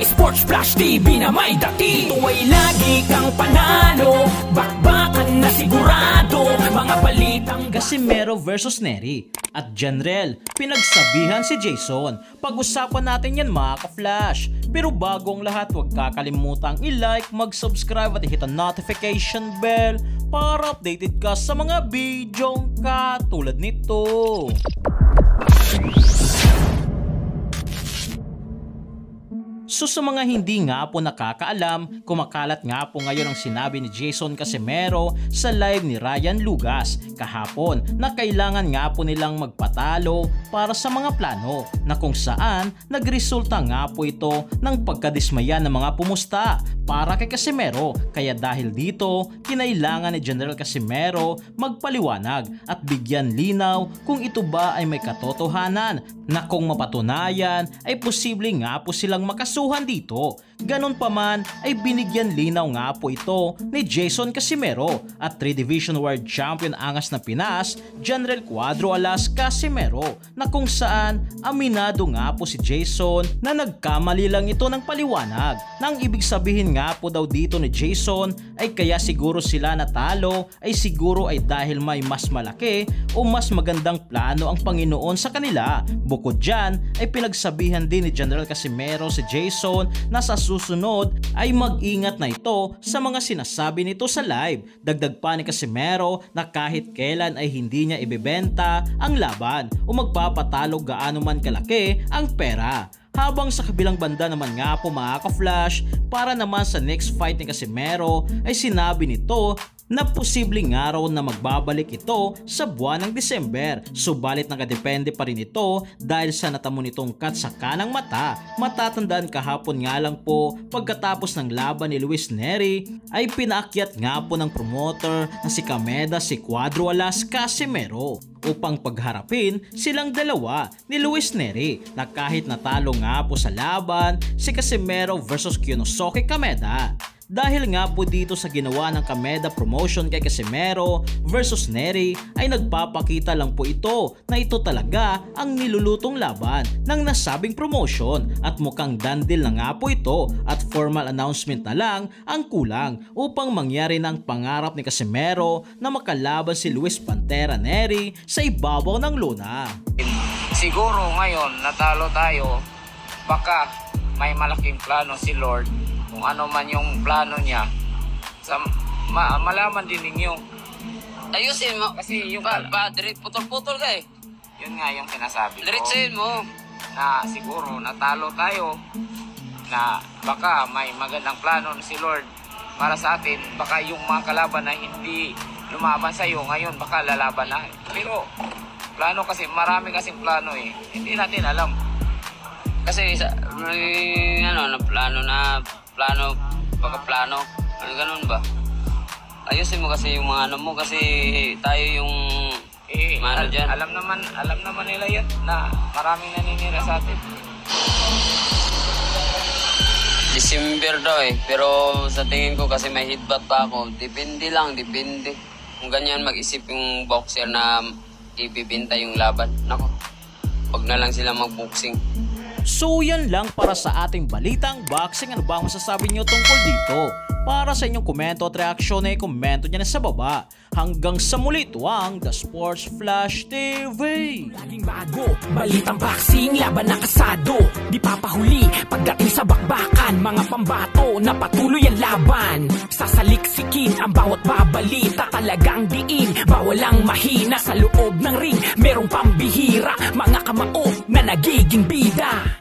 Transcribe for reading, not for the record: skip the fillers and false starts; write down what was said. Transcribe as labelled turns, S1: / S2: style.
S1: Sports Flash TV na may dati. Ito ay lagi kang panalo, bakbakan na sigurado. Mga balitang
S2: Casimero versus Nery at Janrel, pinagsabihan si Jason. Pag-usapan natin yan mga ka-flash. Pero bago ang lahat, huwag kakalimutang i-like, mag-subscribe at i-hit ang notification bell para updated ka sa mga bidyong katulad nito. So sa mga hindi nga po nakakaalam, kumakalat nga po ngayon ang sinabi ni Jason Casimero sa live ni Ryan Lugas kahapon na kailangan nga po nilang magpatalo para sa mga plano, na kung saan nagresulta nga po ito ng pagkadismaya ng mga pumusta para kay Casimero. Kaya dahil dito, kinailangan ni General Casimero magpaliwanag at bigyan linaw kung ito ba ay may katotohanan, na kung mapatunayan ay posible nga po silang makasuhan dito. Ganon pa man ay binigyan linaw nga po ito ni Jason Casimero at 3 Division World Champion angas na Pinas, General Cuadro Alas Casimero, na kung saan aminado nga po si Jason na nagkamali lang ito ng paliwanag. Nang ibig sabihin nga po daw dito ni Jason ay kaya siguro sila natalo ay siguro ay dahil may mas malaki o mas magandang plano ang Panginoon sa kanila. Bukod dyan ay pinagsabihan din ni General Casimero si Jason na sa susunod ay mag-ingat na ito sa mga sinasabi nito sa live. Dagdag pa ni Casimero na kahit kailan ay hindi niya ibebenta ang laban o magpapatalo gaano man kalaki ang pera. Habang sa kabilang banda naman nga po mga ka-flash, para naman sa next fight ni Casimero ay sinabi nito na posibleng araw na magbabalik ito sa buwan ng December. Subalit nakadepende pa rin ito dahil sa natamo nitong cut sa kanang mata. Matatandaan kahapon nga lang po pagkatapos ng laban ni Luis Nery ay pinaakyat nga po ng promoter na si Kameda si Cuadro Alas Casimero upang pagharapin silang dalawa ni Luis Nery, na kahit natalo nga po sa laban si Casimero versus Kyonosuke Kameda. Dahil nga po dito sa ginawa ng Kameda promotion kay Casimero versus Nery ay nagpapakita lang po ito na ito talaga ang nilulutong laban ng nasabing promotion, at mukhang done deal na nga po ito at formal announcement na lang ang kulang upang mangyari ng pangarap ni Casimero na makalaban si Luis Pantera Nery sa ibabaw ng lona.
S3: Siguro ngayon natalo tayo, baka may malaking plano si Lord. Kung ano man yung plano niya, malaman din ninyo.
S4: Ayusin mo.
S3: Kasi yung
S4: putol-putol ka eh.
S3: Yun nga yung sinasabi ko.
S4: Diretsuhin mo.
S3: Na siguro natalo tayo, na baka may magandang plano si Lord para sa atin. Baka yung mga kalaban na hindi lumaban sa'yo ngayon, baka lalaban na. Pero plano kasi, marami kasing plano eh. Hindi natin alam.
S4: Kasi may pagka-plano, ano ganun ba? Ayusin mo kasi yung mga ano mo, kasi tayo yung dyan.
S3: Alam naman nila yan na maraming naninira sa atin.
S4: December daw eh, pero sa tingin ko kasi may headbutt pa ako. Depende. Kung ganyan mag-isip yung boxer na ibibenta yung laban, nako, wag na lang sila mag-boxing.
S2: So yan lang para sa ating balitang boxing. Ano ba ang masasabi nyo tungkol dito? Para sa inyong komento at reaksyon ay komento nyo na sa baba. Hanggang sa muli, ito ang The Sports Flash TV.
S1: laging bago, balitang boxing, laban na kasado. Di papahuli pagdating sa bakbakan, mga pambato na patuloy ang laban. Sasaliksikin ang bawat babalita, talagang diin, bawalang mahina sa loob ng ring. Merong pambihira, mga kamao na nagiging bida.